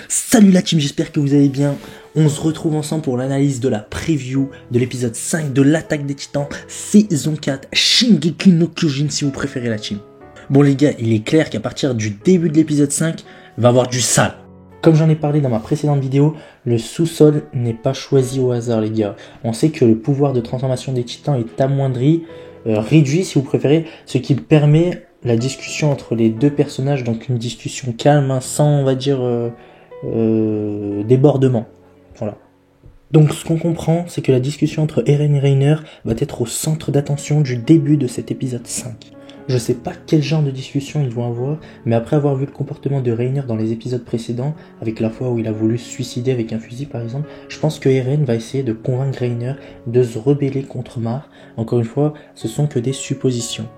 Salut la team, j'espère que vous allez bien. On se retrouve ensemble pour l'analyse de la preview de l'épisode 5 de l'Attaque des Titans, saison 4, Shingeki no Kyojin si vous préférez la team. Bon les gars, il est clair qu'à partir du début de l'épisode 5, va y avoir du sale. Comme j'en ai parlé dans ma précédente vidéo, le sous-sol n'est pas choisi au hasard les gars. On sait que le pouvoir de transformation des titans est amoindri, réduit si vous préférez, ce qui permet la discussion entre les deux personnages, donc une discussion calme, hein, sans on va dire débordement. Voilà. Donc ce qu'on comprend, c'est que la discussion entre Eren et Reiner va être au centre d'attention du début de cet épisode 5. Je sais pas quel genre de discussion ils vont avoir, mais après avoir vu le comportement de Reiner dans les épisodes précédents, avec la fois où il a voulu se suicider avec un fusil par exemple, je pense que Eren va essayer de convaincre Reiner de se rebeller contre Mar. Encore une fois, ce sont que des suppositions.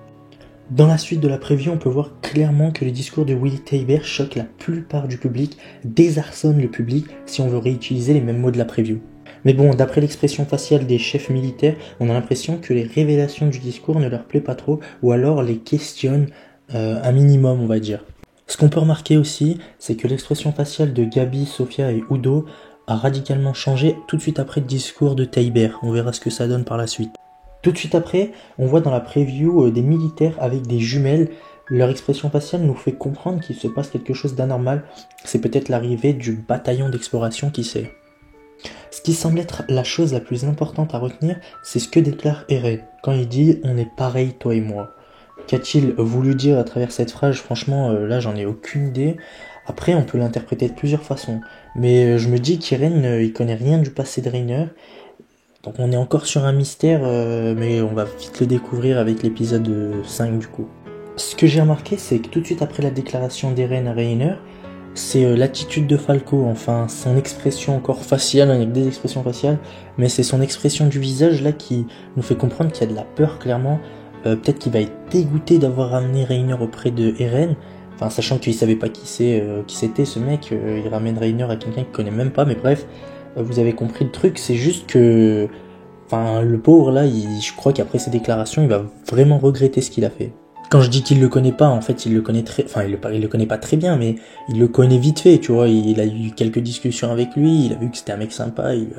Dans la suite de la preview, on peut voir clairement que les discours de Willy Tybur choquent la plupart du public, désarçonnent le public si on veut réutiliser les mêmes mots de la preview. Mais bon, d'après l'expression faciale des chefs militaires, on a l'impression que les révélations du discours ne leur plaît pas trop, ou alors les questionnent un minimum, on va dire. Ce qu'on peut remarquer aussi, c'est que l'expression faciale de Gabi, Sofia et Udo a radicalement changé tout de suite après le discours de Tybur. On verra ce que ça donne par la suite. Tout de suite après, on voit dans la preview des militaires avec des jumelles. Leur expression faciale nous fait comprendre qu'il se passe quelque chose d'anormal. C'est peut-être l'arrivée du bataillon d'exploration, qui sait. Ce qui semble être la chose la plus importante à retenir, c'est ce que déclare Eren quand il dit « on est pareil toi et moi ». Qu'a-t-il voulu dire à travers cette phrase? Franchement, là j'en ai aucune idée. Après, on peut l'interpréter de plusieurs façons. Mais je me dis qu'Eren, il connaît rien du passé de Reiner. Donc on est encore sur un mystère, mais on va vite le découvrir avec l'épisode 5 du coup. Ce que j'ai remarqué, c'est que tout de suite après la déclaration d'Eren à Reiner, c'est l'attitude de Falco, enfin son expression encore faciale, il y a des expressions faciales, mais c'est son expression du visage là qui nous fait comprendre qu'il y a de la peur clairement. Peut-être qu'il va être dégoûté d'avoir ramené Reiner auprès de Eren, enfin sachant qu'il savait pas qui c'était ce mec, il ramène Reiner à quelqu'un qu'il connaît même pas, mais bref. Vous avez compris le truc, c'est juste que, enfin, le pauvre là, je crois qu'après ses déclarations, il va vraiment regretter ce qu'il a fait. Quand je dis qu'il le connaît pas, en fait, il le connaît il le connaît pas très bien, mais il le connaît vite fait, tu vois. Il a eu quelques discussions avec lui, il a vu que c'était un mec sympa, il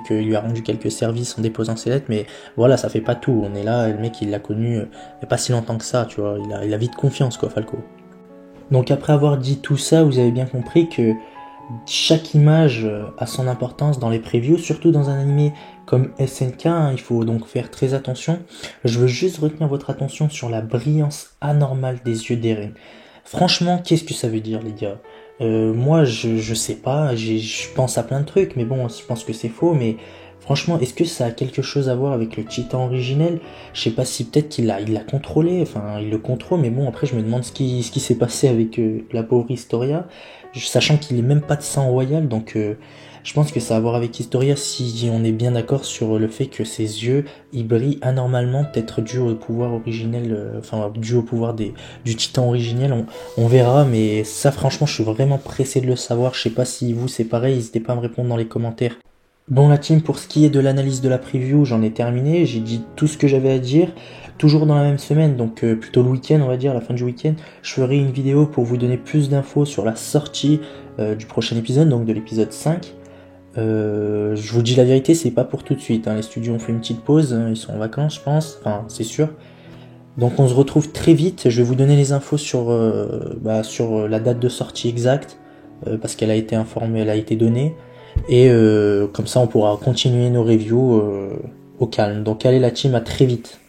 lui a rendu quelques services en déposant ses lettres, mais voilà, ça fait pas tout. On est là, le mec, il l'a connu il y a pas si longtemps que ça, tu vois. Il a vite confiance, quoi, Falco. Donc après avoir dit tout ça, vous avez bien compris que chaque image a son importance dans les previews, surtout dans un animé comme SNK, hein, il faut donc faire très attention. Je veux juste retenir votre attention sur la brillance anormale des yeux d'Eren. Franchement, qu'est-ce que ça veut dire les gars? Moi je sais pas, je pense à plein de trucs, mais bon, je pense que c'est faux, mais franchement, est-ce que ça a quelque chose à voir avec le titan originel? Je sais pas si peut-être il l'a contrôlé, enfin il le contrôle, mais bon après je me demande ce qui s'est passé avec la pauvre Historia, sachant qu'il est même pas de sang royal, donc je pense que ça a à voir avec Historia si on est bien d'accord sur le fait que ses yeux ils brillent anormalement, peut-être dû au pouvoir originel, dû au pouvoir du titan originel, on verra, mais ça franchement je suis vraiment pressé de le savoir. Je sais pas si vous c'est pareil, n'hésitez pas à me répondre dans les commentaires. Bon la team, pour ce qui est de l'analyse de la preview, j'en ai terminé, j'ai dit tout ce que j'avais à dire, toujours dans la même semaine, donc plutôt le week-end on va dire, la fin du week-end, je ferai une vidéo pour vous donner plus d'infos sur la sortie du prochain épisode, donc de l'épisode 5. Je vous dis la vérité, c'est pas pour tout de suite, hein. Les studios ont fait une petite pause, ils sont en vacances je pense, enfin c'est sûr. Donc on se retrouve très vite, je vais vous donner les infos sur la date de sortie exacte, parce qu'elle a été informée, elle a été donnée. Et comme ça on pourra continuer nos reviews au calme. Donc allez la team, à très vite.